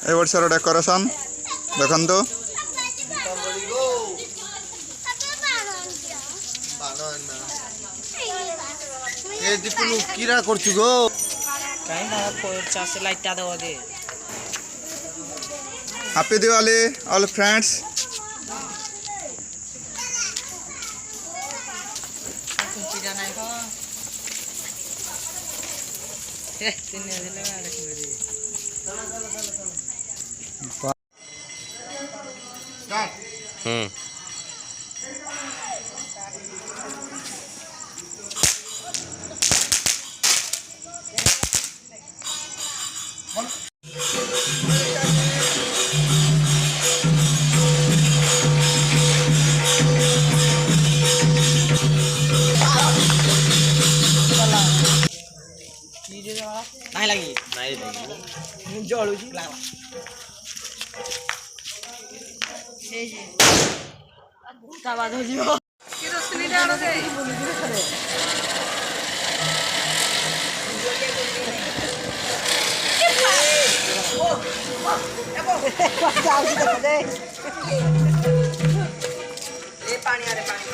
ए वर्षर decoration देखंतु ए दीपुनु कीरा करछु गो काई ना चास लाइट टा दवा दे। Happy Diwali all friends. चिड़ा नहीं खा ए तीन दिन लगा रखने दे। नहीं लगी नहीं लगी जळू जी लागला ए जे भूता बाद हो जियो की रोशनी डालो दे ए पानी आ रे पानी